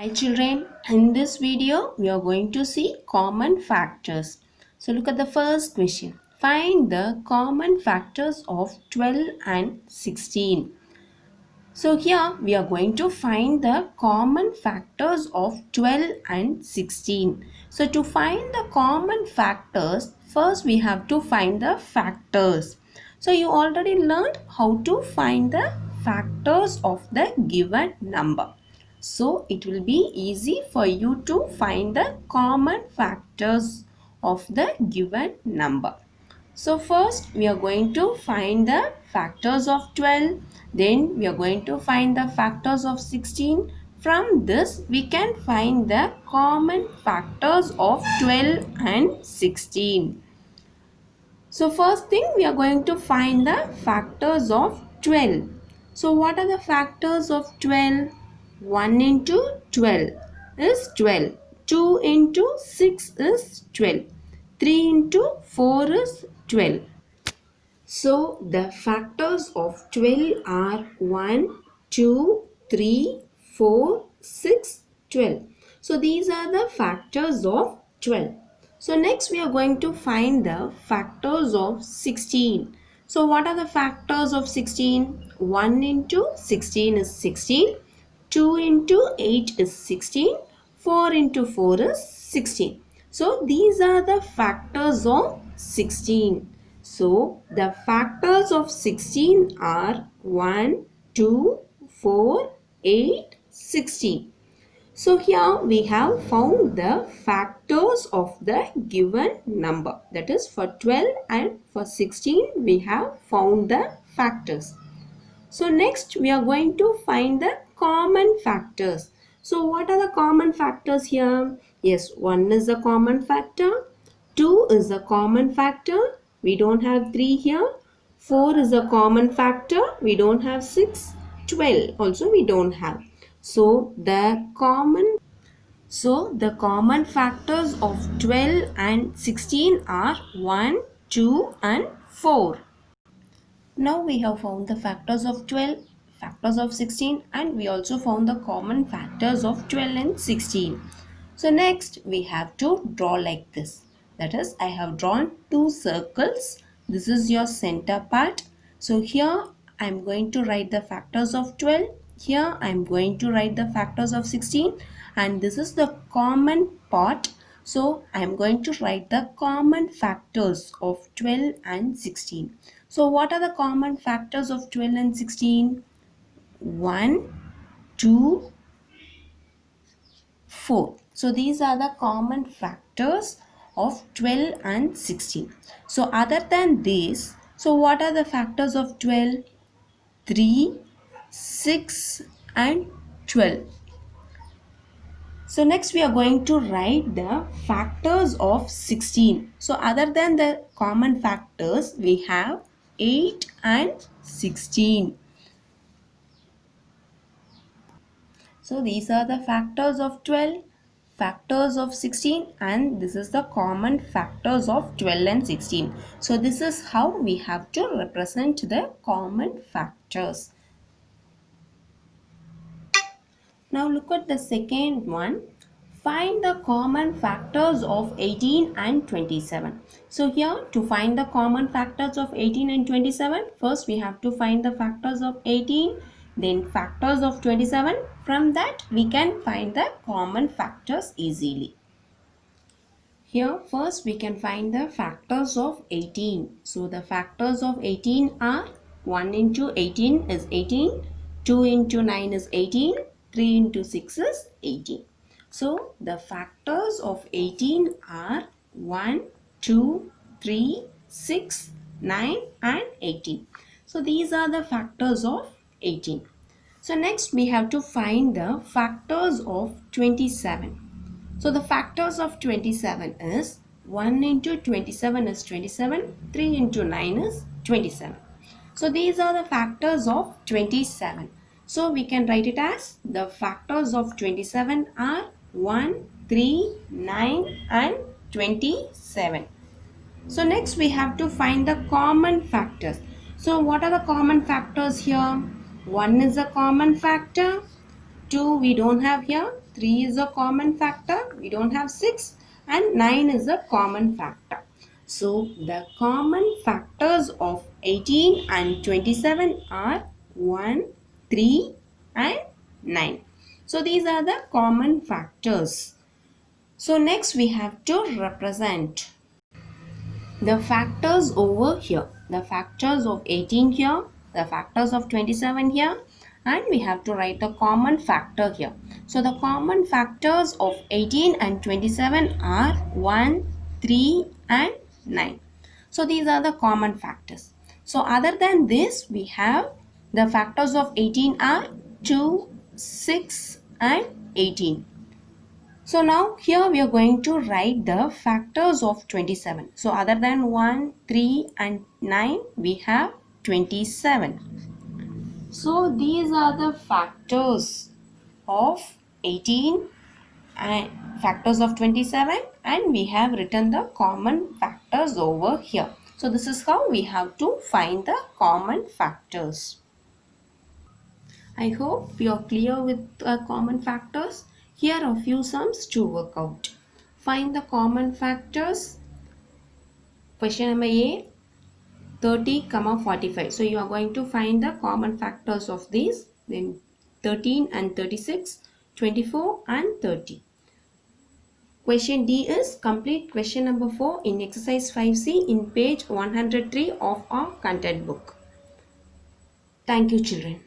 Hi children, in this video we are going to see common factors. So look at the first question. Find the common factors of 12 and 16. So here we are going to find the common factors of 12 and 16. So to find the common factors, first we have to find the factors. So you already learned how to find the factors of the given number. So it will be easy for you to find the common factors of the given number. So first we are going to find the factors of 12. Then we are going to find the factors of 16. From this we can find the common factors of 12 and 16. So first thing we are going to find the factors of 12. So what are the factors of 12? 1 into 12 is 12. 2 into 6 is 12. 3 into 4 is 12. So the factors of 12 are 1, 2, 3, 4, 6, 12. So these are the factors of 12. So next we are going to find the factors of 16. So what are the factors of 16? 1 into 16 is 16. 2 into 8 is 16. 4 into 4 is 16. So these are the factors of 16. So the factors of 16 are 1, 2, 4, 8, 16. So here we have found the factors of the given number. That is for 12 and for 16 we have found the factors. So next we are going to find the common factors. So what are the common factors here? Yes, 1 is a common factor. 2 is a common factor. We don't have 3 here. 4 is a common factor. We don't have 6. 12 also we don't have. So the common factors of 12 and 16 are 1, 2 and 4. Now we have found the factors of 12, factors of 16, and we also found the common factors of 12 and 16. So next we have to draw like this. That is, I have drawn two circles. This is your center part. So here I am going to write the factors of 12. Here I am going to write the factors of 16. And this is the common part. So I am going to write the common factors of 12 and 16. So what are the common factors of 12 and 16? 1, 2, 4. So these are the common factors of 12 and 16. So other than this, so what are the factors of 12? 3, 6 and 12. So next we are going to write the factors of 16. So other than the common factors, we have 8 and 16. So these are the factors of 12, factors of 16, and this is the common factors of 12 and 16. So this is how we have to represent the common factors. Now look at the second one. Find the common factors of 18 and 27. So here to find the common factors of 18 and 27, first we have to find the factors of 18, then factors of 27. From that we can find the common factors easily. Here first we can find the factors of 18. So the factors of 18 are 1 into 18 is 18, 2 into 9 is 18, 3 into 6 is 18. So the factors of 18 are 1, 2, 3, 6, 9 and 18. So these are the factors of 18. So next we have to find the factors of 27. So the factors of 27 is 1 into 27 is 27, 3 into 9 is 27. So these are the factors of 27. So we can write it as the factors of 27 are 1, 3, 9 and 27. So next we have to find the common factors. So what are the common factors here? 1 is a common factor. 2 we don't have here. 3 is a common factor. We don't have 6. And 9 is a common factor. So the common factors of 18 and 27 are 1, 3 and 9. So these are the common factors. So next we have to represent the factors over here. The factors of 18 here, the factors of 27 here, and we have to write the common factor here. So the common factors of 18 and 27 are 1, 3 and 9. So these are the common factors. So other than this, we have the factors of 18 are 2, 6 and 18. So now here we are going to write the factors of 27. So other than 1, 3 and 9, we have 27. So these are the factors of 18 and factors of 27, and we have written the common factors over here. So this is how we have to find the common factors. I hope you are clear with common factors. Here are a few sums to work out. Find the common factors. Question number A, 30, 45. So you are going to find the common factors of these. Then 13 and 36, 24 and 30. Question D is complete question number 4 in exercise 5C in page 103 of our content book. Thank you, children.